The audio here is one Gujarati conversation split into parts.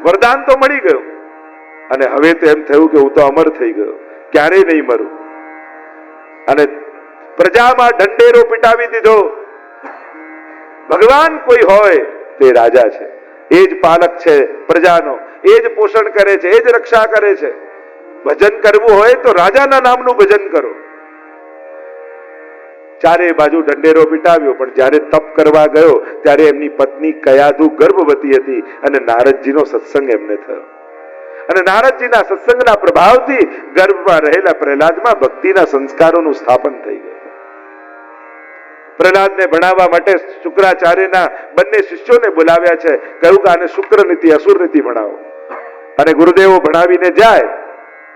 વરદાન તો મળી ગયું અને હવે તો એમ થયું કે હું તો અમર થઈ ગયો, ક્યારેય નહીં મરું. અને પ્રજામાં ઢંઢેરો પીટાવી દીધો. ભગવાન કોઈ હોય તે રાજા છે, એ જ પાલક છે પ્રજાનો, એ જ પોષણ કરે છે, એ જ રક્ષા કરે છે. ભજન કરવું હોય તો રાજાના નામનું ભજન કરો. ચારે બાજુ ઢંઢેરો પીટાવ્યો, પણ જ્યારે તપ કરવા ગયો ત્યારે એમની પત્ની કયાધુ ગર્ભવતી હતી અને નારદજીનો સત્સંગ એમને થયો. અને નારદજીના સત્સંગના પ્રભાવથી ગર્ભમાં રહેલા પ્રહલાદમાં ભક્તિના સંસ્કારોનું સ્થાપન થઈ ગયું. પ્રહલાદને ભણાવવા માટે શુક્રાચાર્યના બંને શિષ્યોને બોલાવ્યા છે. કહ્યું કે આને શુક્ર નીતિ અસુર નીતિ ભણાવો. અને ગુરુદેવો ભણાવીને જાય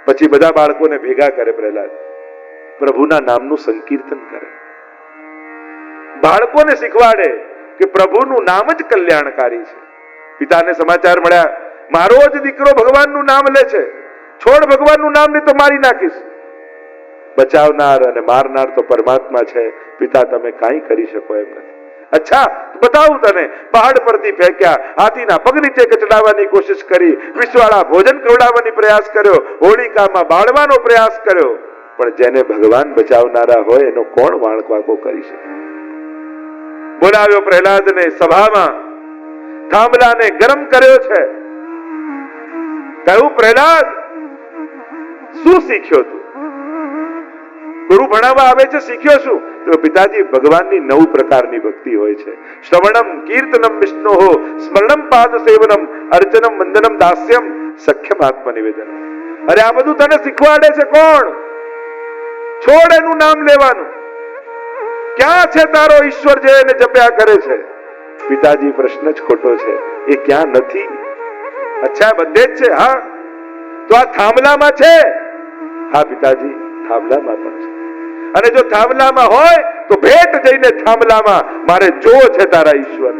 પછી બધા બાળકોને ભેગા કરે. પ્રહલાદ પ્રભુના નામનું સંકીર્તન કરે, બાળકોને શીખવાડે કે પ્રભુનું નામ જ કલ્યાણકારી છે. પિતાને સમાચાર મળ્યા, મારો જ દીકરો ભગવાનનું નામ લે છે, છોડ ભગવાનનું નામ નહીં તો મારી નાખીશ. બચાવનાર અને મારનાર તો પરમાત્મા છે, પિતા તમે કાંઈ કરી શકો એમ નથી. અચ્છા બતાવું તને. પહાડ પરથી ફેંક્યા, હાથીના પગ નીચે કચડાવવાની કોશિશ કરી, વિષવાળા ભોજન ખવડાવવાની પ્રયાસ કર્યો, હોળિકામાં બાળવાનો પ્રયાસ કર્યો, પણ જેને ભગવાન બચાવનારા હોય એનો કોણ વાંકવાકો કરી શકે? બોલાવ્યો પ્રહલાદને સભામાં, થાંભલાને ગરમ કર્યો છે. કહ્યું પ્રહલાદ શું શીખ્યો તું? ગુરુ ભણાવવા આવે છે, શીખ્યો શું? તો પિતાજી ભગવાનની 9 પ્રકારની ભક્તિ હોય છે. શ્રવણમ કીર્તનમ વિષ્ણોઃ સ્મરણમ પાદ સેવનમ અર્ચનમ વંદનમ દાસ્યમ સખ્યમ આત્મનિવેદનમ. અરે આ બધું તને શીખવાડે છે કોણ? છોડ એનું નામ લેવાનું. ક્યાં છે તારો ઈશ્વર જે એને જપ્યા કરે છે? પિતાજી પ્રશ્ન જ ખોટો છે, એ ક્યાં નથી. અચ્છા બધે જ છે. હા તો આ થાંભલામાં છે. હા પિતાજી થાંભલામાં પણ છે. અને જો થાંભલામાં હોય તો ભેટ જઈને થાંભલામાં મારે જોવો છે તારા ઈશ્વર.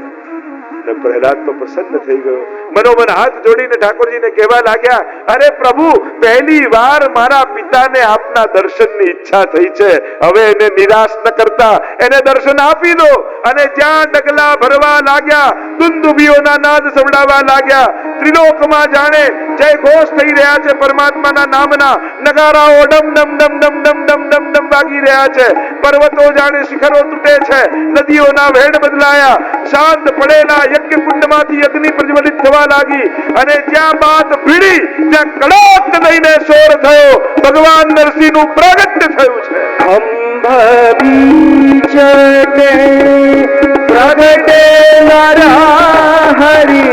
અને પ્રહલાદ તો પ્રસન્ન થઈ ગયો. મનોમન હાથ જોડીને ઠાકોરજીને કહેવા લાગ્યા, અરે પ્રભુ પહેલી વાર મારા પિતાને આપના દર્શનની ઈચ્છા થઈ છે, હવે એને નિરાશ ન કરતા એને દર્શન આપી દો. અને જ્યાં ડગલા ભરવા લાગ્યા, દુંદુભીઓના નાદ સંભળાવા લાગ્યા, ત્રિલોકમાં જાણે જય ઘોષ થઈ રહ્યા છે પરમાત્માના નામના. નગારાઓ ડમ ડમ ડમ ડમ ડમ ડમ ડમ ડમ વાગી રહ્યા છે. પર્વતો જાણે શિખરો તૂટે છે, નદીઓના વહેણ બદલાયા, શાંત પડેલા યજ્ઞ કુંડમાંથી અગ્નિ પ્રજ્વલિત થવા લાગી. અને જ્યાં બાત ભીડી ત્યાં કડક દઈને શોર થયો. ભગવાન નરસિંહનું પ્રાગટ્ય થયું છે. પ્રગટે નરહરિ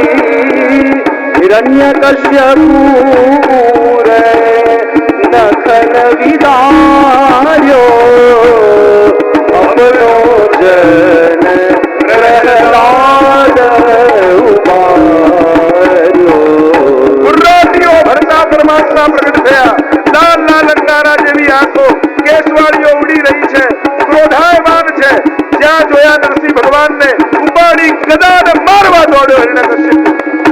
હિરણ્યકશ્યપુરે નખન વિદાર્યો અપનો જન પ્રહલાદ ઉબાર્યો. ગુર્રાટીઓ ભરતા પરમાત્મા પ્રગટ થયા. લાલ લાલ અંગારા જેવી આંખો, કેસવાળીઓ ઉડી રહી છે, ક્રોધાયમાન છે. જ્યાં જોયા નરસિંહ ભગવાનને ઉપાડી ગદાને મારવા દોડ્યો. હિરણ્યકશ્યપ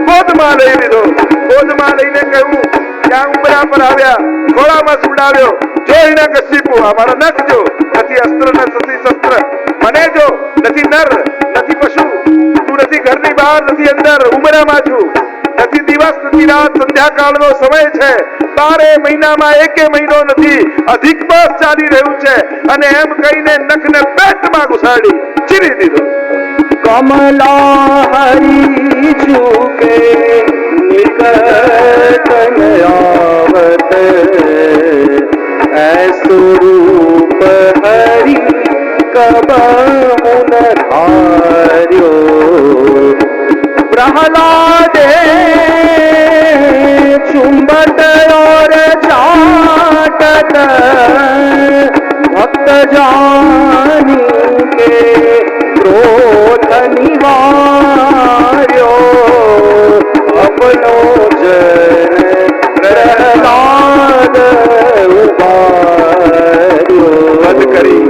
ગોદમાં લઈ લીધો. ગોદમાં લઈને કહ્યું, ત્યાં ઉંબરા પર આવ્યા, ખોળામાં સુડાવ્યો. જો હિરણ્યકશ્યપ અમારા નખ જો, નથી અસ્ત્ર નથી શસ્ત્ર, મને જો, નથી નર નથી પશુ, તું નથી ઘરની બહાર નથી અંદર, ઉંબરામાં છું, નથી દિવસ નથી રાત, સંધ્યાકાળનો સમય છે, 12 મહિનામાં 1 મહિનો નથી, અધિક માસ ચાલી રહ્યું છે. અને એમ કહીને નખને પેટમાં ઘુસાડી ચીરી દીધો. કમલા હરી ચૂકે નિકટન આવત ऐसो रूप हरि कबहुन धार्यो प्रहलादे चुंबत और चाटत भक्त जानी के क्रोध निवार्यो अपनो जन प्रहलाद उबार्यो. બંધ કરી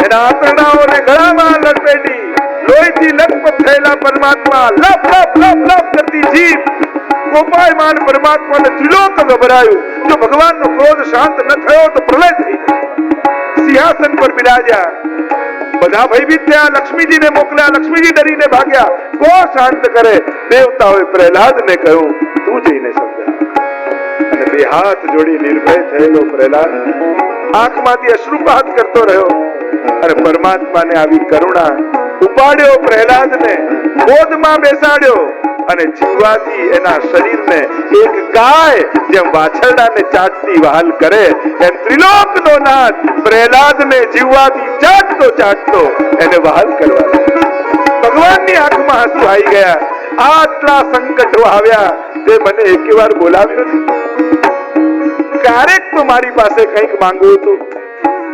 એના આંતરડાઓને ગળામાં લપેટી લોહીથી લથપથ થયેલા પરમાત્મા લપ લપ લપ લપ કરતી જીભ ગોપાયમાન પરમાત્માને ત્રિલોક ગભરાયું. જો ભગવાનનો ક્રોધ શાંત ન થયો તો પ્રલય થઈ જાય. સિંહાસન પર બિરાજ્યા, બધા ભયભીત થયા, લક્ષ્મીજીને મોકલ્યા, લક્ષ્મીજી ડરીને ભાગ્યા. કોણ શાંત કરે? દેવતાઓએ પ્રહલાદને કહ્યું, તું જઈને સમજા. અને બે હાથ જોડી નિર્ભય થયેલો પ્રહલાદ આંખમાંથી અશ્રુપાત કરતો રહ્યો અને પરમાત્માને આવી કરુણા ઉપાડ્યો. પ્રહલાદને ગોદમાં બેસાડ્યો અને જીવવાથી એના શરીરને એક ગાય જેમ વાછરડાને ચાટતી વહાલ કરે એમ ત્રિલોકનો નાથ પ્રહલાદને જીવવાથી ચાટતો ચાટતો એને વહાલ કરવા લાગ્યો. ભગવાનની આંખમાં આંસુ આવી ગયા. આટલા સંકટો આવ્યા તે મને એકેવાર બોલાવ્યો નહીં. ક્યારેક તો મારી પાસે કંઈક માંગવું હતું.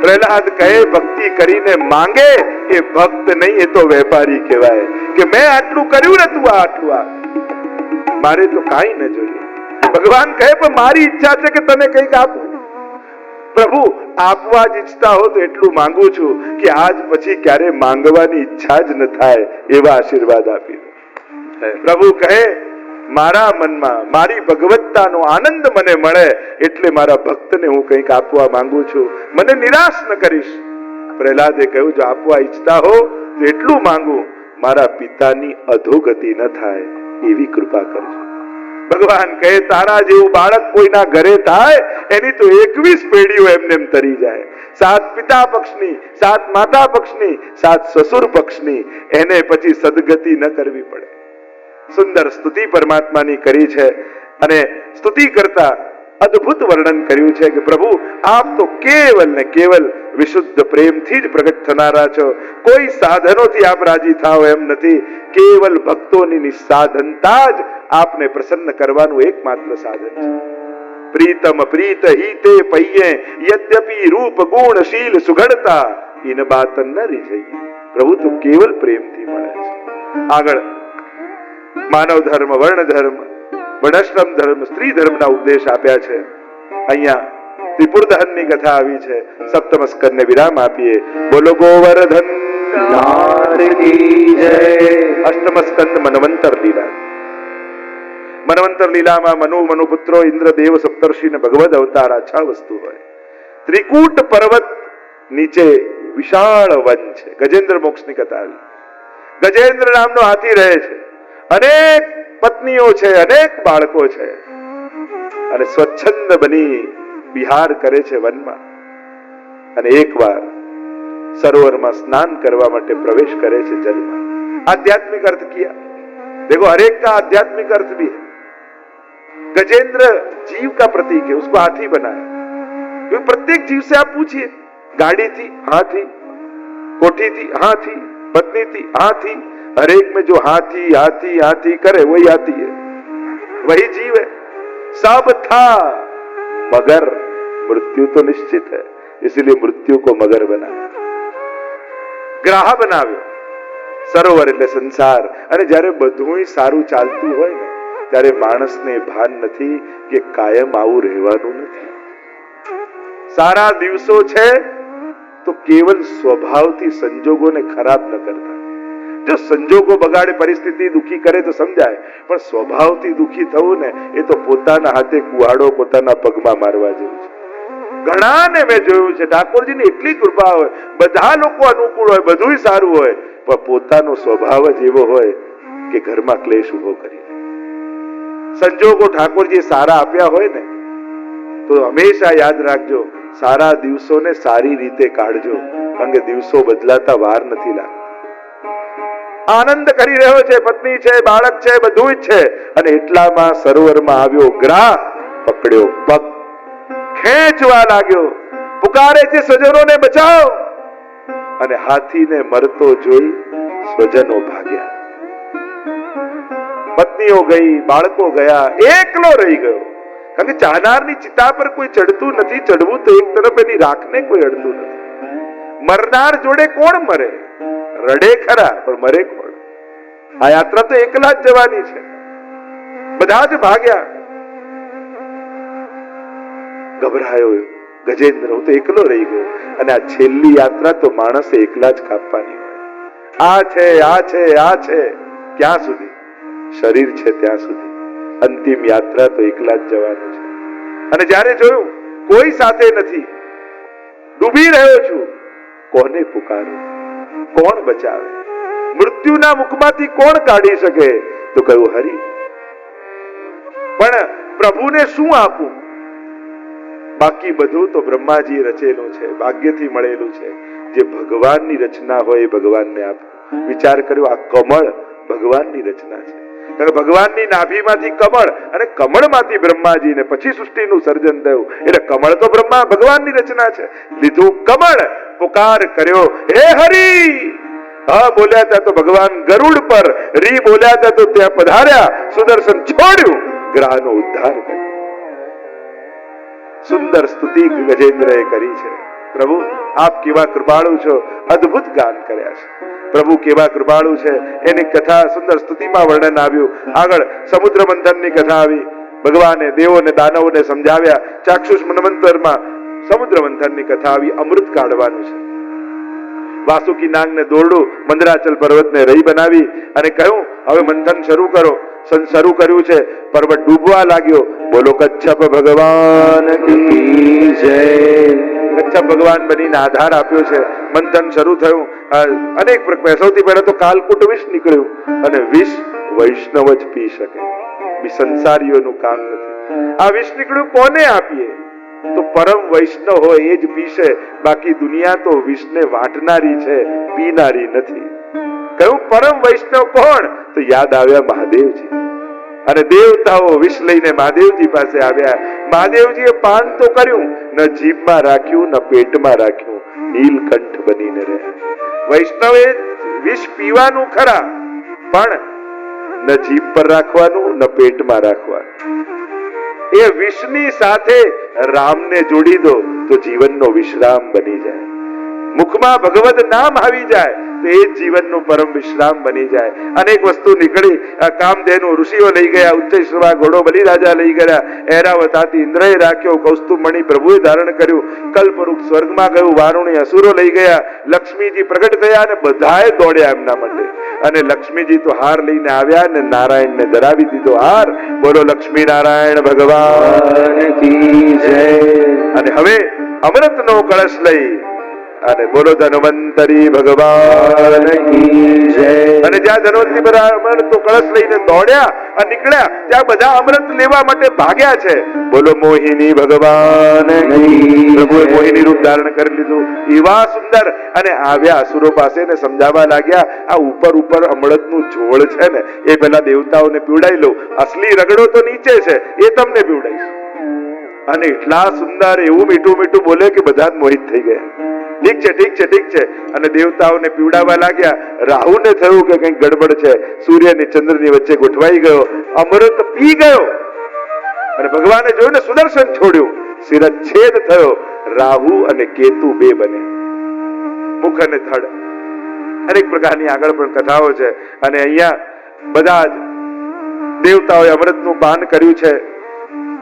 પ્રહલાદ કહે, ભક્તિ કરીને માંગે એ ભક્ત નહીં, એ તો વેપારી કહેવાય. કે મેં આટલું કર્યું ને તું આટલું આ, મારે તો કાંઈ ન જોઈએ. ભગવાન કહે, પણ મારી ઈચ્છા છે કે તને કંઈક આપું. પ્રભુ, આપવા જ ઈચ્છતા હો તો એટલું માંગુ છું કે આજ પછી ક્યારે માંગવાની ઈચ્છા જ ન થાય એવા આશીર્વાદ આપી દો. પ્રભુ કહે, મારા મનમાં મારી ભગવત્તાનો આનંદ મને મળે એટલે મારા ભક્તને હું કંઈક આપવા માંગુ છું, મને નિરાશ ન કરીશ. પ્રહલાદે કહ્યું, જો આપવા ઈચ્છતા હો તો એટલું માંગુ, મારા પિતાની અધોગતિ ન થાય એવી કૃપા કરજો. ભગવાન કહે, તારા જેવું બાળક કોઈના ઘરે થાય એની તો 21 પેઢીઓ એમને એમ તરી જાય. 7 પિતા પક્ષની, 7 માતા પક્ષની, 7 સસુર પક્ષની, એને પછી સદગતિ ન કરવી પડે. સુંદર સ્તુતિ પરમાત્માની કરી છે અને સ્તુતિ કરતા અદ્ભુત વર્ણન કર્યું છે કે પ્રભુ આપ તો કેવલ ને કેવલ વિશુદ્ધ પ્રેમથી જ પ્રગટ થનારા છો. કોઈ સાધનોથી આપ રાજી થાઓ એમ નથી. કેવલ ભક્તોની નિસાધનતા જ આપને પ્રસન્ન કરવાનું એકમાત્ર સાધન છે. પ્રીતમ પ્રીત હિતે પૈયે યદ્યપી રૂપ ગુણ શીલ સુઘડતા ઇન બાત ન રીઝઈએ. પ્રભુ તો કેવલ પ્રેમથી મળે છે. આગળ માનવ ધર્મ, વર્ણ ધર્મ, વર્ણાશ્રમ ધર્મ, સ્ત્રી ધર્મના ઉપદેશ આપ્યા છે. અહીંયા ત્રિપુર દહનની કથા આવી છે. સપ્તમ સ્કંદને વિરામ આપીએ. બોલો ગોવર્ધન અષ્ટમ સ્કંદ મન્વંતર લીલા. મન્વંતર લીલામાં મનુપુત્રો ઇન્દ્ર, દેવ, સપ્તર્ષિ ને ભગવદ અવતાર આ 6 વસ્તુ હોય. ત્રિકૂટ પર્વત નીચે વિશાળ વન છે. ગજેન્દ્ર મોક્ષની કથા આવી. ગજેન્દ્ર નામનો હાથી રહે છે. અનેક પત્નીઓ છે, અનેક બાળકો છે અને સ્વચ્છંદ બની વિહાર કરે છે વનમાં. અને એકવાર સરોવરમાં સ્નાન કરવા માટે પ્રવેશ કરે છે જલમાં. आध्यात्मिक अर्थ किया. देखो हर एक का आध्यात्मिक अर्थ भी है. गजेंद्र जीव का प्रतीक है, उसको हाथी बनाया. क्योंकि प्रत्येक जीव से आप पूछिए, गाड़ी थी, हाँ थी, कोठी थी, हाँ थी, पत्नी थी, हाँ थी. हर एक में जो हाथी हाथी हाथी करे वही हाथी है, वही जीव है. सब था मगर मृत्यु तो निश्चित है, इसलिए मृत्यु को मगर बनाया, ગ્રાહ બનાવ્યો. સરોવર એટલે સંસાર. અને જ્યારે બધું સારું ચાલતું હોય ને ત્યારે માણસને ભાન નથી કે કાયમ આવું રહેવાનું નથી. સારા દિવસો છે તો કેવલ સ્વભાવથી સંજોગોને ખરાબ ન કરતા. જો સંજોગો બગાડે, પરિસ્થિતિ દુખી કરે તો સમજાય, પણ સ્વભાવથી દુખી થવું ને એ તો પોતાના હાથે કુહાડો પોતાના પગમાં મારવા જેવું છે. ઘણાને મેં જોયું છે, ઠાકોરજીની એટલી કૃપા હોય, બધા લોકો અનુકૂળ હોય, બધું સારું હોય, પણ પોતાનો સ્વભાવ જ એવો હોય કે ઘરમાં ક્લેશ ઉભો કરી દે. સંજોગો ઠાકોરજીએ સારા આપ્યા હોય ને તો હંમેશા યાદ રાખજો, સારા દિવસોને સારી રીતે કાઢજો, કારણ કે દિવસો બદલાતા વાર નથી લાગતી. આનંદ કરી રહ્યો છે, પત્ની છે, બાળક છે, બધું જ છે, અને એટલામાં સરોવરમાં આવ્યો ગ્રાહ, પકડ્યો પગ, ખેંચવા લાગ્યો, પુકારે છે સ્વજનોને બચાવો. અને હાથીને મરતો જોઈ સ્વજનો ભાગ્યા. પત્નીઓ ગઈ, બાળકો ગયા, એકલો રહી ગયો. કારણ કે ચાહનારની ચિતા પર કોઈ ચડતું નથી. ચડવું તો એક તરફ એની રાખને કોઈ અડતું નથી. મરનાર જોડે કોણ મરે? રડે ખરા પણ મરે કોણ? આ યાત્રા તો એકલા જ જવાની છે. બધા જ ભાગ્યા. ગભરાયો ગજેન્દ્ર, હું તો એકલો રહી ગયો. અને આ છેલ્લી યાત્રા તો માણસે એકલા જ કાપવાની હોય. આ છે, આ છે, આ છે, ક્યાં સુધી? શરીર છે ત્યાં સુધી. અંતિમ યાત્રા તો એકલા જ જવાનું છે. અને જ્યારે જોયું કોઈ સાથે નથી, ડૂબી રહ્યો છું, કોને પુકારું? કોણ બચાવે? મૃત્યુના મુખમાંથી કોણ કાઢી શકે? તો કહ્યું હરિ. પણ પ્રભુને શું આપું? બાકી બધું તો બ્રહ્માજી રચેલું છે, ભાગ્યથી મળેલું છે. જે ભગવાનની રચના હોય એ ભગવાનને આપું. વિચાર કર્યો, આ કમળ ભગવાનની રચના છે. ભગવાનની નાભીમાંથી કમળ અને કમળમાંથી બ્રહ્માજી ને પછી સૃષ્ટિનું સર્જન થયું. એટલે કમળ તો બ્રહ્મા ભગવાનની રચના છે. લીધું કમળ, પુકાર કર્યો હે હરિ. હા બોલ્યા ત્યાં તો ભગવાન ગરુડ પર, રી બોલ્યા ત્યાં તો ત્યાં પધાર્યા. સુદર્શન છોડ્યું, ગ્રહનો ઉદ્ધાર કર્યો. સુંદર સ્તુતિ ગજેન્દ્રએ કરી છે. પ્રભુ આપ કેવા કૃપાળુ છો, અદ્ભુત ગાન કર્યા છે. પ્રભુ કેવા કૃપાળુ છે એની કથા સુંદર સ્તુતિમાં વર્ણન આવ્યું. આગળ સમુદ્ર મંથનની કથા આવી. ભગવાને દેવોને દાનવોને સમજાવ્યા. ચાક્ષુષ મન્વંતરમાં સમુદ્ર મંથનની કથા આવી. અમૃત કાઢવાનું છે. વાસુકી નાગને દોરડું મંદરાચલ પર્વતને રહી બનાવી અને કહ્યું હવે મંથન શરૂ કરો. શરૂ કર્યું છે. પર્વત ડૂબવા લાગ્યો. બોલો કચ્છપ ભગવાન કી જય. કચ્છપ ભગવાન બનીને આધાર આપ્યો છે. મંથન શરૂ થયું. અનેક સૌથી પહેલા તો કાલકૂટ વિષ નીકળ્યું અને વિષ વૈષ્ણવ જ પી શકે, સંસારીઓનું કામ નથી. આ વિષ નીકળ્યું કોને આપીએ? તો પરમ વૈષ્ણવ હોય એ જ પીશે. બાકી દુનિયા તો વિષને વાટનારી છે, પીનારી નથી. કયું પરમ વૈષ્ણવ કોણ? તો યાદ આવ્યા મહાદેવજી. અને દેવતાઓ વિષ લઈને મહાદેવજી પાસે આવ્યા. મહાદેવજીએ પાન તો કર્યું, ન જીભમાં રાખ્યું ન પેટમાં રાખ્યું, નીલકંઠ બનીને રહ્યા. વૈષ્ણવે વિષ પીવાનું ખરા, પણ ન જીભ પર રાખવાનું ન પેટમાં રાખવાનું. એ વિષની સાથે રામને જોડી દો તો જીવનનો વિશ્રામ બની જાય. મુખમાં ભગવદ નામ આવી જાય તો એ જીવનનું પરમ વિશ્રામ બની જાય. અનેક વસ્તુ નીકળી. કામધેનુ ઋષિઓ લઈ ગયા, ઉચ્ચૈશ્રવા ઘોડો બલિરાજા લઈ ગયા, એરાવત હાથી ઇન્દ્રએ રાખ્યો, કૌસ્તુભ મણિ પ્રભુએ ધારણ કર્યું, કલ્પવૃક્ષ સ્વર્ગમાં ગયું, વારુણી અસુરો લઈ ગયા, લક્ષ્મીજી પ્રગટ થયા અને બધાએ દોડ્યા એમના માટે. અને લક્ષ્મીજી તો હાર લઈને આવ્યા ને નારાયણને ધરાવી દીધો હાર. બોલો લક્ષ્મી નારાયણ ભગવાન કી જય. અને હવે અમૃતનો કળશ લઈ અને બોલો ધન્વંતરી ભગવાન કી જય. અને જ્યાં ધન્વંતરી બધા અમૃત કળશ લઈને દોડ્યા અને નીકળ્યા ત્યાં બધા અમૃત લેવા માટે ભાગ્યા છે. બોલો મોહિની ભગવાન કી. પ્રભુએ મોહિની રૂપ ધારણ કરી લીધું. એવા સુંદર અને આવ્યા અસુરો પાસે ને સમજાવવા લાગ્યા આ ઉપર ઉપર અમૃતનું ઝોળ છે ને એ પેલા દેવતાઓને પીવડાવી લો. અસલી રગડો તો નીચે છે, એ તમને પીવડાવીશ. અને એટલા સુંદર એવું મીઠું મીઠું બોલે કે બધા મોહિત થઈ ગયા. ઠીક છે ઠીક છે ઠીક છે. અને દેવતાઓને પીવડાવવા લાગ્યા. રાહુને થયું કે કંઈક ગડબડ છે. સૂર્ય અને ચંદ્રની વચ્ચે ગોઠવાઈ ગયો, અમૃત પી ગયો. અને ભગવાને જોયું ને સુદર્શન છોડ્યું, શિરચ્છેદ થયો. રાહુ અને કેતુ બે બને, મુખ અને ધડ. અનેક પ્રકારની આગળ પણ કથાઓ છે. અને અહીંયા બધા જ દેવતાઓએ અમૃતનું પાન કર્યું છે.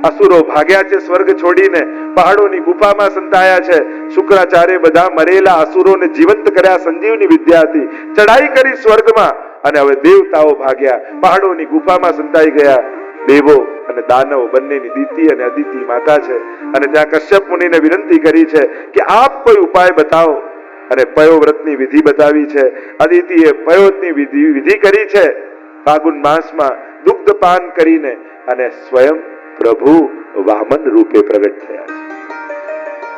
અસુરો ભાગ્યા છે સ્વર્ગ છોડીને, પહાડોની ગુફામાં સંતાયા છે. શુક્રાચાર્ય બધા મરેલા અસુરોને જીવંત કર્યા. સંજીવની વિદ્યાથી ચડાઈ કરી સ્વર્ગમાં. અને હવે દેવતાઓ ભાગ્યા, પહાડોની ગુફામાં સંતાઈ ગયા. દેવો અને દાનવો બંનેની દિતિ અને અદિતિ માતા છે. અને ત્યાં કશ્યપ મુનિને વિનંતી કરી છે કે આપ કોઈ ઉપાય બતાવો. અને પયોવ્રતની વિધિ બતાવી છે. અદિતિએ પયોની વિધિ કરી છે. ફાગુન માસમાં દુગ્ધ પાન કરીને અને સ્વયં પ્રભુ વામન રૂપે પ્રગટ થયા છે.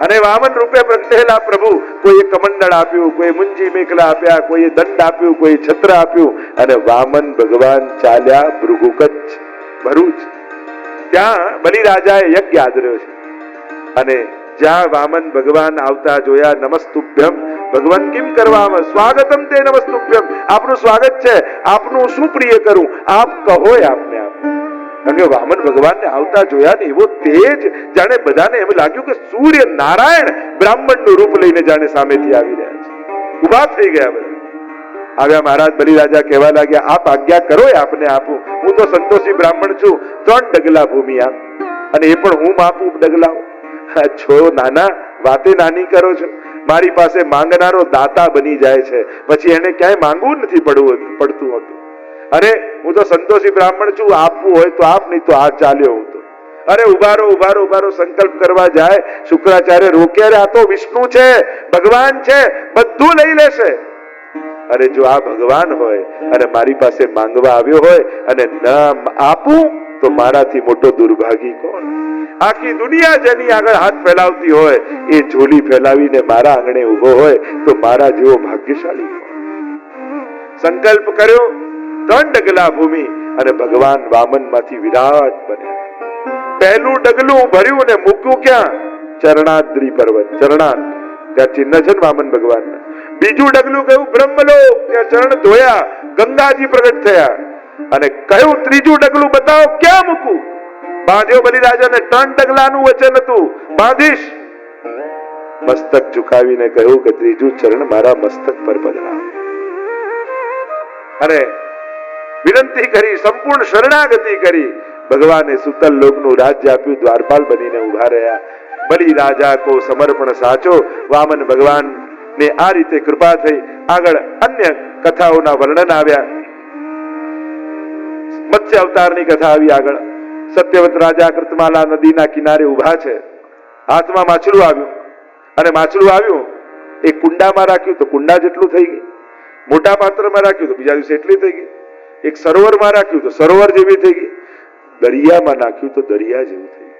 અને વામન રૂપે પ્રગટેલા પ્રભુ કોઈએ કમંડળ આપ્યું, કોઈ મુંજી મેખલા આપ્યા, કોઈએ દંડ આપ્યું, કોઈ છત્ર આપ્યું. અને વામન ભગવાન ચાલ્યા ભૃગુકચ્છ ભરૂચ. ત્યાં બલિરાજાએ યજ્ઞ આદર્યો છે. અને જ્યાં વામન ભગવાન આવતા જોયા, નમસ્તુભ્યમ ભગવાન કેમ કરવામાં, સ્વાગતમ તે નમસ્તુભ્યમ. આપનું સ્વાગત છે, આપનું શું પ્રિય કરું, આપ કહો આપને આપ. કારણ કે વામન ભગવાનને આવતા જોયા ને એવો તેજ, જાણે બધાને એમ લાગ્યું કે સૂર્ય નારાયણ બ્રાહ્મણનું રૂપ લઈને જાણે સામેથી આવી રહ્યા છે. ઉભા થઈ ગયા બધા. આવ્યા મહારાજ બલિરાજા કહેવા લાગ્યા આપ આજ્ઞા કરો એ આપને આપું. હું તો સંતોષી બ્રાહ્મણ છું, 3 ડગલા ભૂમિ આપ. અને એ પણ હું માપું ડગલાઓ. છો નાના, વાતે નાની કરો છો. મારી પાસે માંગનારો દાતા બની જાય છે, પછી એને ક્યાંય માંગવું નથી પડતું હતું. અરે હું તો સંતોષી બ્રાહ્મણ છું, આપવું હોય તો આપ, નહીં તો આ ચાલ્યો હું તો. અરે ઉભારો ઉભારો ઉભારો સંકલ્પ કરવા જાય. શુક્રાચાર્ય રોકે, આ તો વિષ્ણુ છે, ભગવાન છે, બધું લઈ લેશે. અરે જો આ ભગવાન હોય અને મારી પાસે માંગવા આવ્યો હોય અને ન આપું તો મારાથી મોટો દુર્ભાગી કોણ? આખી દુનિયા જેની આગળ હાથ ફેલાવતી હોય એ ઝોલી ફેલાવીને મારા આંગણે ઉભો હોય તો મારા જેવો ભાગ્યશાળી કોણ? સંકલ્પ કર્યો, 3 ડગલા ભૂમિ અને ભગવાન વામન માંથી વિરાટ બન્યા. પહેલું ડગલું ભર્યું ને મૂક્યું ક્યાં? ચરણાદ્રી પર્વત, ચરણાદ, ત્યાં ચિહ્ન છે ને વામન ભગવાનના. બીજું ડગલું કહ્યું બ્રહ્મલોક, ત્યાં ચરણ ધોયા, ગંગાજી પ્રગટ થયા. અને કહ્યું ત્રીજું ડગલું બતાવો ક્યાં મૂકું? બાંધ્યો બલિરાજાને 3 ડગલાનું વચન હતું, બાંધીશ. મસ્તક ઝુકાવીને કહ્યું કે ત્રીજું ચરણ મારા મસ્તક પર પધરાવો. અને વિનંતી કરી, સંપૂર્ણ શરણાગતિ કરી. ભગવાને સુતલ લોકનું રાજ્ય આપ્યું, દ્વારપાલ બનીને ઉભા રહ્યા. બલિ રાજા કો સમર્પણ સાચો. વામન ભગવાન ને આ રીતે કૃપા થઈ. આગળ અન્ય કથાઓના વર્ણન આવ્યા. મત્સ્ય અવતારની કથા આવી. આગળ સત્યવત રાજા કૃતમાલા નદીના કિનારે ઉભા છે. હાથમાં માછલું આવ્યું અને માછલું આવ્યું એ કુંડામાં રાખ્યું તો કુંડા જેટલું થઈ ગયું. મોટા પાત્રમાં રાખ્યું તો બીજા દિવસે એટલી થઈ ગઈ. એક સરોવરમાં રાખ્યું તો સરોવર જેવી થઈ ગઈ. દરિયામાં નાખ્યું તો દરિયા જેવું થઈ ગયું.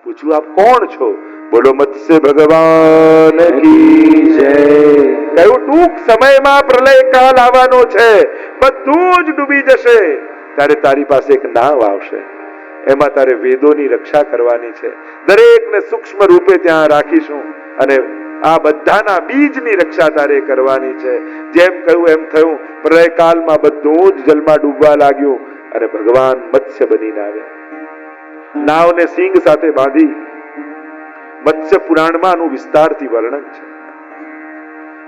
પૂછ્યું આપ કોણ છો? બોલો મત્સ્ય ભગવાન કી જય. કહ્યું ટૂંક સમયમાં પ્રલય કાળ આવવાનો છે, બધું જ ડૂબી જશે. ત્યારે તારી પાસે એક નાવ આવશે, એમાં તારે વેદોની રક્ષા કરવાની છે. દરેકને સૂક્ષ્મ રૂપે ત્યાં રાખીશું અને આ બધાના બીજની રક્ષા તારે કરવાની છે. જેમ કહ્યું એમ થયું. પ્રલય કાળમાં બધું જ જલમાં ડૂબવા લાગ્યું અને ભગવાન મત્સ્ય બનીને આવ્યા. નાવને સિંગ સાથે બાંધી. મત્સ્ય પુરાણમાં આનું વિસ્તારથી વર્ણન છે.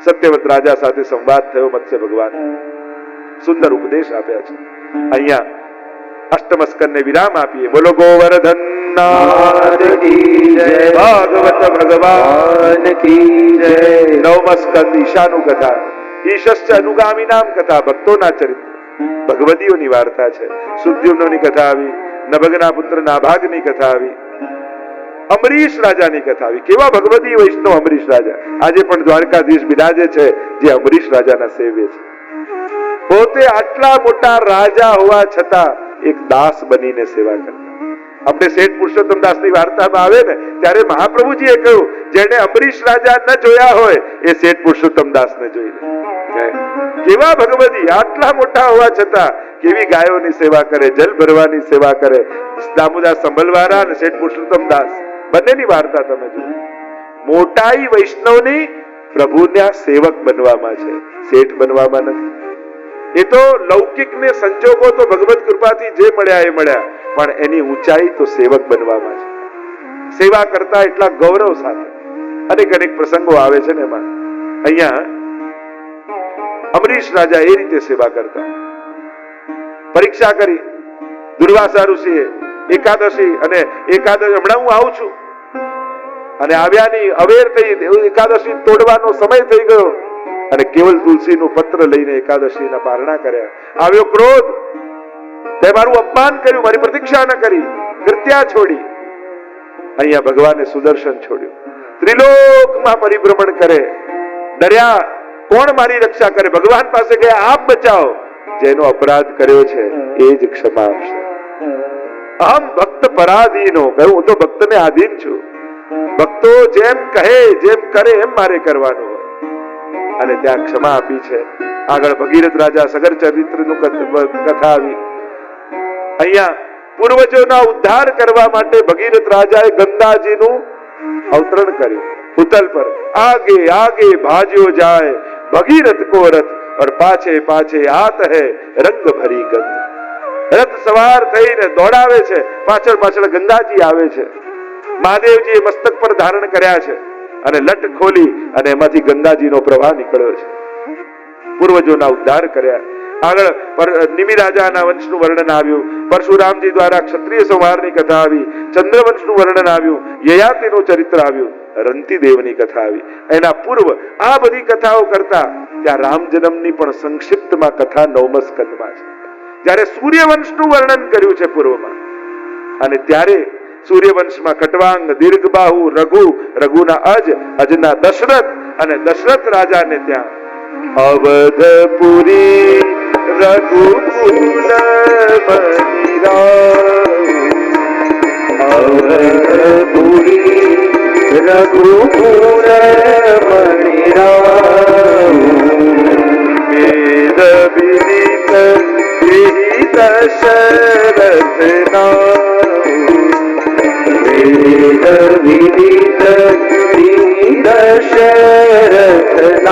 સત્યવત રાજા સાથે સંવાદ થયો મત્સ્ય ભગવાન, સુંદર ઉપદેશ આપ્યા છે. અહીંયા અષ્ટમ સ્કંદને વિરામ આપીએ. બોલો ગોવર્ધન નાથ કી જય, ભાગવત ભગવાન કી જય. નવમ સ્કંદ ઈશાનું કથા. ઈશશ્ચ અનુગામી નામ કથા, ભક્તોના ચરિત્ર, ભગવદીઓની વાર્તા છે. સુદ્યુમ્નની કથા આવી, નભગના પુત્ર નાભાગની કથા આવી, અમરીશ રાજાની કથા આવી. કેવા ભગવદી વૈષ્ણવ અમરીશ રાજા. આજે પણ દ્વારકાધીશ બિરાજે છે જે અમરીશ રાજાના સેવ્ય છે. પોતે આટલા મોટા રાજા હોવા છતાં એક દાસ બનીને સેવા કરતા. આપણે શેઠ પુરુષોત્તમ દાસની વાર્તામાં આવે ને ત્યારે મહાપ્રભુજીએ કહ્યું જેને અમરીશ રાજા ન જોયા હોય એ શેઠ પુરુષોત્તમ દાસને જોઈ લે. કેવા ભગવદી, આટલા મોટા હોવા છતાં કેવી ગાયોની સેવા કરે, જલ ભરવાની સેવા કરે. દામોદાસ સંભલવાળા અને શેઠ પુરુષોત્તમ દાસ બંનેની વાર્તા તમે જુઓ. મોટાઈ વૈષ્ણવની પ્રભુના સેવક બનવામાં છે, શેઠ બનવામાં નથી. એ તો લૌકિક ને સંજોગો તો ભગવત કૃપાથી જે મળ્યા એ મળ્યા, પણ એની ઊંચાઈ તો સેવક બનવામાં છે. સેવા કરતા એટલા ગૌરવ સાથે અનેક અનેક પ્રસંગો આવે છે ને એમાં. અહીંયા અમરીશ રાજા એ રીતે સેવા કરતા. પરીક્ષા કરી દુર્વાસા ઋષિએ એકાદશી અને એકાદશી હમણાં હું આવું છું અને આવ્યાની અવેર થઈ, એકાદશી તોડવાનો સમય થઈ ગયો અને કેવલ તુલસીનું પત્ર લઈને એકાદશીના પારણા કર્યા. આવ્યો ક્રોધ, તે મારું અપમાન કર્યું, મારી પ્રતીક્ષા ન કરી, કૃત્યા છોડી. અહીંયા ભગવાને સુદર્શન છોડ્યું. ત્રિલોકમાં પરિભ્રમણ કરે, ડર્યા કોણ મારી રક્ષા કરે? ભગવાન પાસે ગયા આપ બચાવો. જેનો અપરાધ કર્યો છે એ જ ક્ષમા આપશે. અહમ ભક્ત પરાધીનો, કહ્યું હું તો ભક્તને આધીન છું. ભક્તો જેમ કહે જેમ કરે એમ મારે કરવાનું હોય. અને ત્યાં ક્ષમા આપી છે. આગળ ભગીરથ રાજા સગર ચરિત્રનું કથા આવી. અહીંયા પૂર્વજોના ઉદ્ધાર કરવા માટે ભગીરથ રાજાએ ગંગાજીનું અવતરણ કર્યું ભૂતલ પર. આગે આગે ભાજ્યો જાય ભગીરથ કો રથ और પાછે પાછે આત હૈ રંગ ભરી ગંધ. રથ સવાર થઈને દોડાવે છે, પાછળ પાછળ ગંગાજી આવે છે. મહાદેવજીએ મસ્તક પર ધારણ કર્યા છે અને લટ ખોલી અને એમાંથી ગંગાજીનો પ્રવાહ નીકળ્યો છે. પૂર્વજોના ઉદ્ધાર કર્યા. આગળ નિમિ રાજાના વંશનું વર્ણન આવ્યું. પરશુરામજી દ્વારા ક્ષત્રિય સંહારની કથા આવી. ચંદ્રવંશનું વર્ણન આવ્યું. યયાતિનું ચરિત્ર આવ્યું. રંતી દેવની કથા આવી. એના પૂર્વ આ બધી કથાઓ કરતા ત્યાં રામ જન્મની પણ સંક્ષિપ્તમાં કથા 9મ સ્કંદમાં છે. જ્યારે સૂર્યવંશનું વર્ણન કર્યું છે પૂર્વમાં, અને ત્યારે સૂર્યવંશમાં ખટવાંગ, દીર્ઘબાહુ, રઘુના અજના દશરથ અને દશરથ રાજાને ત્યાં અવધપુરી રઘુકુલ અવધપુરી રઘુકુલ મણિરામ વેદ વિદિત વિહિત શરથ વેદ વિદિત વિહિત શરથ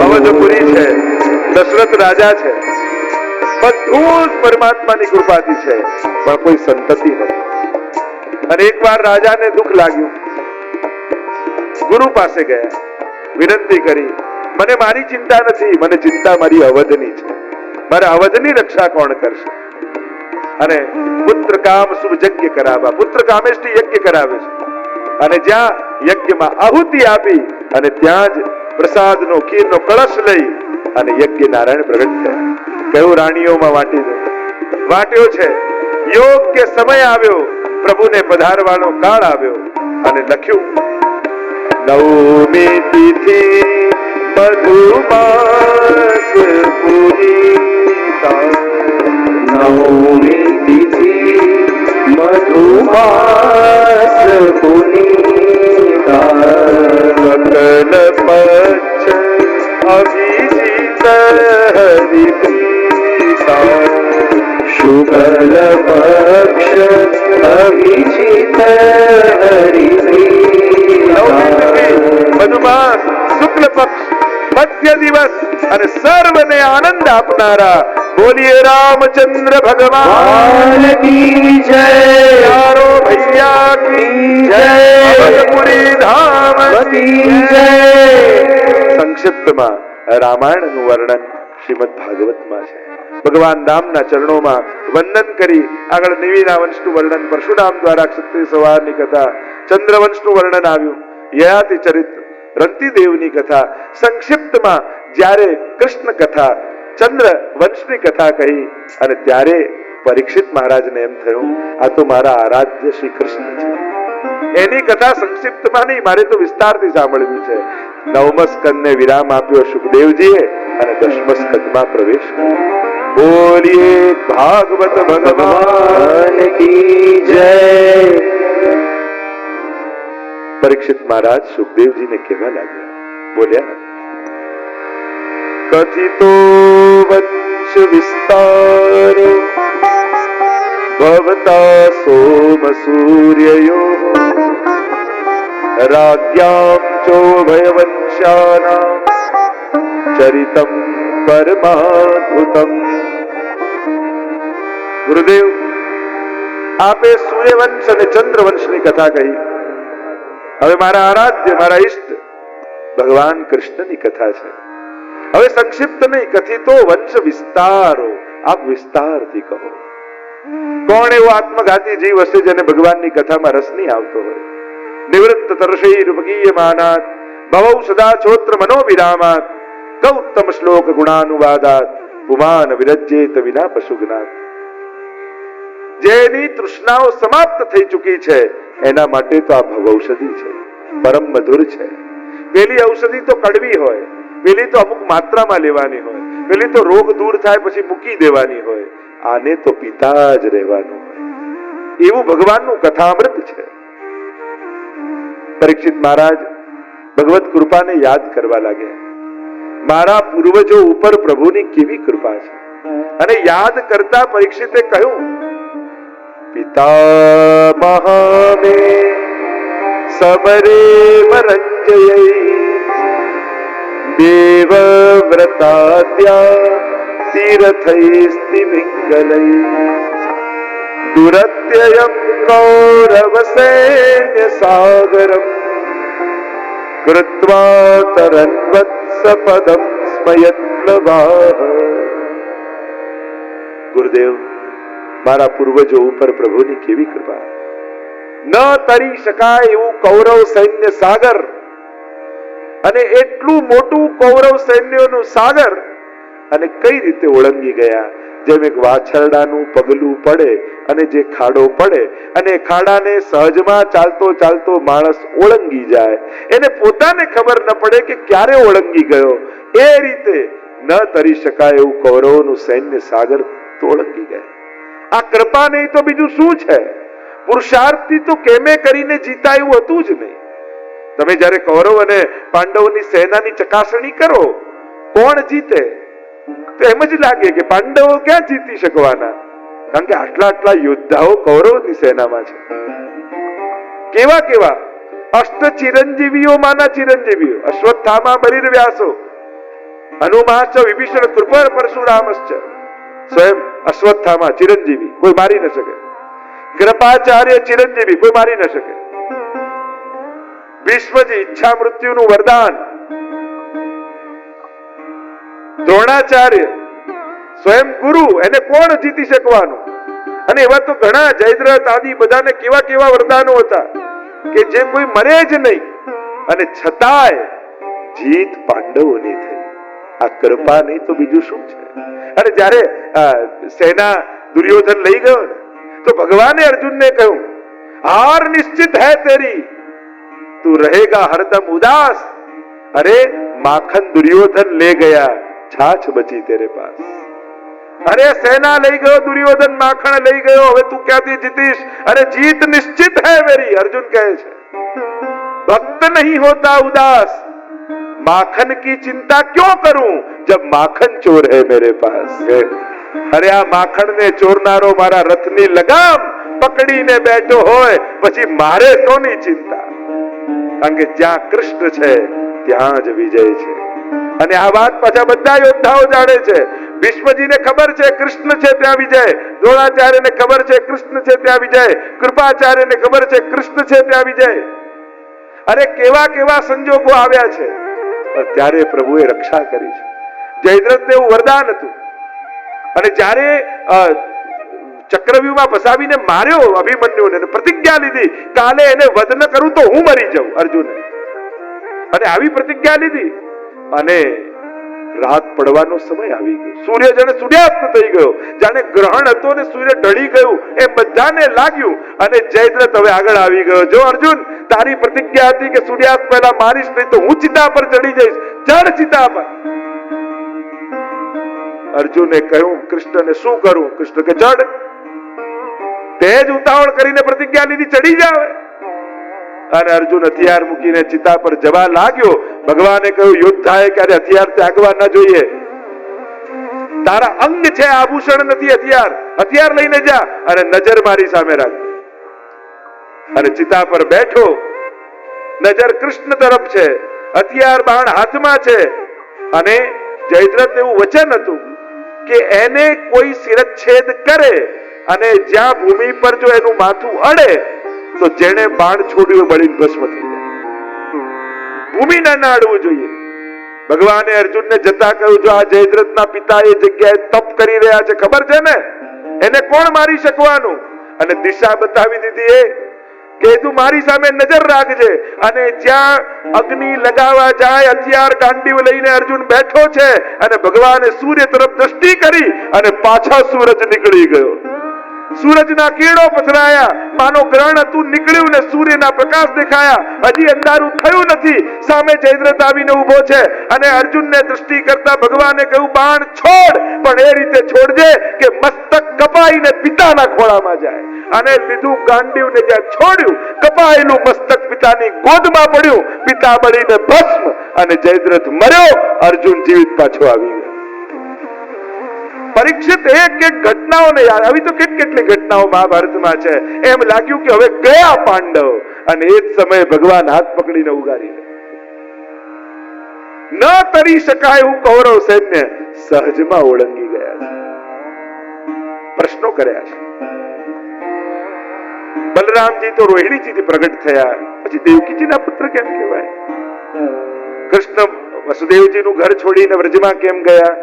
અવધપુરી છે, દશરથ રાજા છે, બધું જ પરમાત્માની કૃપાથી છે, પણ કોઈ સંતતિ નથી. અને એકવાર રાજાને દુઃખ લાગ્યું, ગુરુ પાસે ગયા, વિનંતી કરી, મને મારી ચિંતા નથી, મને ચિંતા મારી અવધની છે, મારા અવધની રક્ષા કોણ કરશે? અને પુત્ર કામ શુભ યજ્ઞ કરાવવા, પુત્ર કામેષ્ટી યજ્ઞ કરાવે છે. અને જ્યાં યજ્ઞમાં આહુતિ આપી અને ત્યાં જ પ્રસાદનો ખીરનો કળશ લઈ અને યજ્ઞ નારાયણ પ્રગટ થયા. કયું રાણીઓમાં વાટી દે, વાટ્યો છે. યોગ્ય સમય આવ્યો, પ્રભુને પધારવાનો કાળ આવ્યો અને લખ્યું, નવમી તિથિ મધુમાસ પૂજિતા, નવમી તિથિ મધુમાસ પુનીતા, સકલ પક્ષ અભિજીત હરિપ્રીતા, શુકલ પક્ષ અભિજીત હરિપ્રીતા, મધુમાસ શુક્લ પક્ષ મધ્ય દિવસ અને સર્વને આનંદ આપનારા બોલીએ રામચંદ્ર ભગવાન કી જય, યારો ભૈયા કી જય, અવધપુરી ધામ કી જય. સંક્ષિપ્તમાં રામાયણનું વર્ણન શ્રીમદ ભાગવતમાં છે. ભગવાન રામના ચરણોમાં વંદન કરી આગળ નિવિના વંશનું વર્ણન, પરશુરામ દ્વારા ક્ષત્રિય સંવારની કથા, ચંદ્રવંશનું વર્ણન આવ્યું, યયાતિ ચરિત્ર, રંતિદેવની કથા. સંક્ષિપ્તમાં જ્યારે કૃષ્ણ કથા, ચંદ્ર વંશની કથા કહી અને ત્યારે પરીક્ષિત મહારાજને એમ થયું, આ તો મારા આરાધ્ય શ્રી કૃષ્ણ છે. એની કથા સંક્ષિપ્તમાં નહીં, મારે તો વિસ્તારથી સાંભળવી છે. નવમ સ્કંદને વિરામ આપ્યો સુખદેવજીએ અને દશમ સ્કંદમાં પ્રવેશ કર્યો. બોલીએ ભાગવત ભગવાન કી જય. પરીક્ષિત મહારાજ સુખદેવજીને કહેવા લાગ્યા, બોલ્યા, કથિતો વંશ વિસ્તાર ભવતા સોમ સૂર્યયો રાજ્યામ ચોભયવંશાનાં ચરિતમ પરમાદ્ભુતમ. ગુરુદેવ, આપે સૂર્યવંશ અને ચંદ્રવંશની કથા કહી. હવે મારા આરાધ્ય, મારા ઈષ્ટ ભગવાન કૃષ્ણની કથા છે. હવે સંક્ષિપ્ત નહીં, કથિતો વંશ વિસ્તારો, આપ વિસ્તારથી કહો. કોણ એવો આત્મઘાતી જીવ હશે જેને ભગવાનની કથામાં રસ નહીં આવતો હોય? નિવૃત્ત તર્ષૈર્વગીયમાનાત ભવૌ સદા છોત્ર મનોવિરામાત ગૌતમ શ્લોક ગુણાનુવાદાત પુમાન વિરજ્યેત વિના પશુજ્ઞાત. જેની તૃષ્ણાઓ સમાપ્ત થઈ ચૂકી છે એના માટે તો આ ભવ ઔષધિ છે, પરમ મધુર છે. પેલી ઔષધિ તો કડવી હોય, પેલી તો અમુક માત્રામાં લેવાની હોય, પેલી તો રોગ દૂર થાય પછી મૂકી દેવાની હોય, આને તો પિતા જ રહેવાનું હોય. એવું ભગવાનનું કથામૃત છે. પરીક્ષિત મહારાજ ભગવત કૃપાને યાદ કરવા લાગ્યા. મારા પૂર્વજો ઉપર પ્રભુની કેવી કૃપા છે. અને યાદ કરતા પરીક્ષિતે કહ્યું, પિતા મે સમરે મરંજય દેવ વ્રતાદ્યા તીર્થૈસ્તિમિંગલૈ દુરત્યયં કૌરવ સૈન્ય સાગરમ કૃત્વા તરન્વત્સ પદમ સ્મયત્પ્લવાહ. ગુરુદેવ, મારા પૂર્વજો ઉપર પ્રભુની કેવી કૃપા. ન તરી શકાય એવું કૌરવ સૈન્ય સાગર, અને એટલું મોટું કૌરવ સૈન્યનું સાગર, અને કઈ રીતે ઓળંગી ગયા. જેમ એક વાછરડાનું પગલું પડે અને જે ખાડો પડે અને ખાડાને સહજમાં ચાલતો ચાલતો માણસ ઓળંગી જાય, એને પોતાને ખબર ન પડે કે ક્યારે ઓળંગી ગયો, એ રીતે ન તરી શકાય એવું કૌરવોનું સૈન્ય સાગર ઓળંગી ગયા. આ કૃપા નહીં તો બીજું શું છે? પુરુષાર્થથી તો કેમે કરીને જીતા એવું હતું જ નહીં. તમે જ્યારે કૌરવ અને પાંડવોની સેનાની ચકાસણી કરો, કોણ જીતે, તો એમ જ લાગે કે પાંડવો ક્યાં જીતી શકવાના, કારણ કે આટલા આટલા યોદ્ધાઓ કૌરવની સેનામાં છે. કેવા કેવા અષ્ટ ચિરંજીવીઓ માના ચિરંજીવીઓ, અશ્વત્થામા બલિર્વ્યાસો હનુમાશ્ચ વિભીષણ કૃપર પરશુરામશ્ચ, સ્વયં અશ્વત્થામા ચિરંજીવી, કોઈ મારી ન શકે. કૃપાચાર્ય ચિરંજીવી, કોઈ મારી ન શકે. ભીષ્મજી ઈચ્છા મૃત્યુનું વરદાન, દ્રોણાચાર્ય સ્વયં ગુરુ, એને કોણ જીતી શકવાનું? અને એવા તો ઘણા જયદ્રથ આદિ બધાને કેવા કેવા વરદાનો હતા કે જે કોઈ મરે જ નહીં, અને છતાંય જીત પાંડવોની થઈ. આ કૃપા નહીં તો બીજું શું છે? અને જ્યારે સેના દુર્યોધન લઈ ગયો ને, તો ભગવાને અર્જુનને કહ્યું, હાર નિશ્ચિત હૈ તેરી, તું रहेगा हरदम उदास. अरे माखन दुर्योधन ले गया, छाछ बची तेरे पास. अरे सेना લઈ ગયો દુર્યોધન, માખણ લઈ ગયો, હવે તું ક્યાંથી જીતીશ? અરે જીત નિશ્ચિત है मेरी. અર્જુન કહે છે, भक्त नहीं होता उदास, माखन की चिंता क्यों करूं जब माखन चोर है मेरे पास. અરે આ માખણને ચોરનારો મારા રથની લગામ પકડીને બેઠો હોય, પછી મારે કોની ચિંતા? કારણ કે જ્યાં કૃષ્ણ છે ત્યાં જ વિજય છે. અને આ વાત પાછા બધા યોદ્ધાઓ જાણે છે. ભીષ્મજીને ખબર છે કૃષ્ણ છે ત્યાં વિજય, દ્રોણાચાર્યને ખબર છે કૃષ્ણ છે ત્યાં વિજય, કૃપાચાર્યને ખબર છે કૃષ્ણ છે ત્યાં વિજય. અરે કેવા કેવા સંજોગો આવ્યા છે, ત્યારે પ્રભુએ રક્ષા કરી છે. જયદ્રથને એવું વરદાન હતું, અને જ્યારે ચક્રવ્યૂહમાં ફસાવીને માર્યો અભિમન્યુને, પ્રતિજ્ઞા લીધી કાલે એને વધ ન કરું તો હું મરી જાઉં, અર્જુને. અને આવી પ્રતિજ્ઞા લીધી, અને રાત પડવાનો સમય આવી ગયો, સૂર્ય જાણે સૂર્યાસ્ત થઈ ગયો, જાણે ગ્રહણ હતો ને સૂર્ય ઢળી ગયું એ બધાને લાગ્યું. અને જયદ્રથ હવે આગળ આવી ગયો, જો અર્જુન તારી પ્રતિજ્ઞા હતી કે સૂર્યાસ્ત પહેલા મારીશ નહીં તો હું ચિતા પર ચડી જઈશ, ચડ ચિતા પર. અર્જુને કહ્યું કૃષ્ણને શું કરું? કૃષ્ણ કે ચડ. તે જ ઉતાવળ કરીને પ્રતિજ્ઞા લીધી, ચડી જાવ. અને અર્જુન હથિયાર મૂકીને ચિતા પર જવા લાગ્યો. ભગવાને કહ્યું યોદ્ધાએ ક્યારે હથિયાર ત્યાગવા ન જોઈએ. તારા અંગ છે, આભૂષણ નથી હથિયાર. હથિયાર લઈને જા અને નજર મારી સામે રાખ. અને ચિતા પર બેઠો, નજર કૃષ્ણ તરફ છે, હથિયાર બાણ હાથમાં છે. અને જયદ્રથ એવું વચન હતું કે એને કોઈ શિરચ્છેદ કરે અને જ્યાં ભૂમિ પર જો એનું માથું અડે તો જેણે બાણ છોડ્યું બળીને ભસ્મ થઈ જાય. ભૂમિને ના અડવું જોઈએ. ભગવાને અર્જુનને જતા કહ્યું, જો આ જયદ્રથના પિતા એ જગ્યાએ તપ કરી રહ્યા છે, ખબર છે ને, એને કોણ મારી શકવાનું? અને દિશા બતાવી દીધી એ કે તું મારી સામે નજર રાખજે. અને જ્યાં અગ્નિ લગાવવા જાય, હથિયાર ગાંડીવ લઈને અર્જુન બેઠો છે, અને ભગવાને સૂર્ય તરફ દ્રષ્ટિ કરી અને પાછા સૂરજ નીકળી ગયો. સૂરજના કિરણો પથરાયા, માનો ગ્રહણ હતું નીકળ્યું ને સૂર્યના પ્રકાશ દેખાયા. હજી અંધારું થયું નથી, સામે જયદ્રથ આવીને ઉભો છે. અને અર્જુનને દ્રષ્ટિ કરતા ભગવાને કહ્યું બાણ છોડ, પણ એ રીતે છોડજે કે મસ્તક કપાઈને પિતાના ખોળામાં જાય. અને સીધું ગાંડીવને જ્યાં છોડ્યું, કપાયેલું મસ્તક પિતાની ગોદમાં પડ્યું, પિતા બળીને ભસ્મ. અને જયદ્રથ મર્યો, અર્જુન જીવિત પાછો આવી ગયો. પરીક્ષિત એક એક ઘટનાઓને યાદ આવી તો કેટલી ઘટનાઓ મહાભારતમાં છે. એમ લાગ્યું કે હવે ગયા પાંડવ. અને એ જ સમયે ભગવાન હાથ પકડીને ઉગારી લે. ન તરી શકાય એવું કૌરવ સૈન્ય સહજમાં ઓળંગી ગયા છે. પ્રશ્નો કર્યા છે. બલરામજી તો રોહિણીજીથી પ્રગટ થયા, પછી દેવકીજીના પુત્ર કેમ કહેવાય? કૃષ્ણ વસુદેવજીનું ઘર છોડીને વ્રજમાં કેમ ગયા?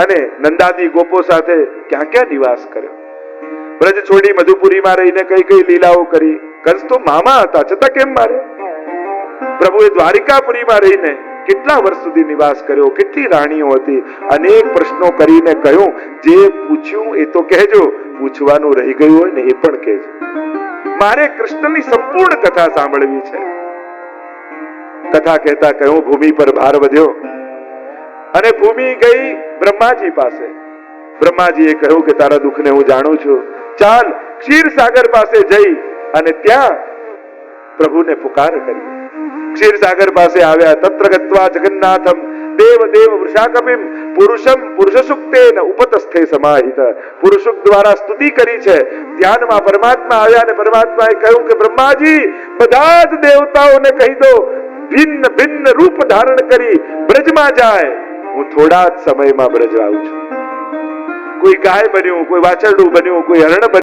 અને નંદાદી ગોપો સાથે ક્યાં ક્યાં નિવાસ કર્યો? વ્રજ છોડી મધુપુરીમાં રહીને કઈ કઈ લીલાઓ કરી? કંસ તો મામા હતા, છતાં કેમ મારે? પ્રભુએ દ્વારિકાપુરીમાં રહીને કેટલા વર્ષ સુધી નિવાસ કર્યો? કેટલી રાણીઓ હતી? અનેક પ્રશ્નો કરીને કહ્યું, જે પૂછ્યું એ તો કહેજો, પૂછવાનું રહી ગયું હોય ને એ પણ કહેજો. મારે કૃષ્ણની સંપૂર્ણ કથા સાંભળવી છે. કથા કહેતા કહ્યું ભૂમિ પર ભાર વધ્યો અને ભૂમિ ગઈ બ્રહ્માજી પાસે. બ્રહ્માજીએ કહ્યું કે તારા દુઃખને હું જાણું છું, ચાલ ક્ષીરસાગર પાસે જઈ અને ત્યાં પ્રભુને પુકાર કરી. ક્ષીરસાગર પાસે આવ્યા. તત્ર ગત્વા જગન્નાથમ દેવ દેવ વૃષાકપિમ પુરુષમ પુરુષસુક્તેન ઉપતસ્થે સમાહિત. પુરુષુક દ્વારા સ્તુતિ કરી છે. ધ્યાનમાં પરમાત્મા આવ્યા અને પરમાત્માએ કહ્યું કે બ્રહ્માજી બધા જ દેવતાઓને કહી દો ભિન્ન ભિન્ન રૂપ ધારણ કરી બ્રજમાં જાય. હું થોડા જ સમયમાં બ્રજ આવું છું. કોઈ ગાય બન્યું, કોઈ વાછરડું બન્યું, કોઈ હરણ બન્યું.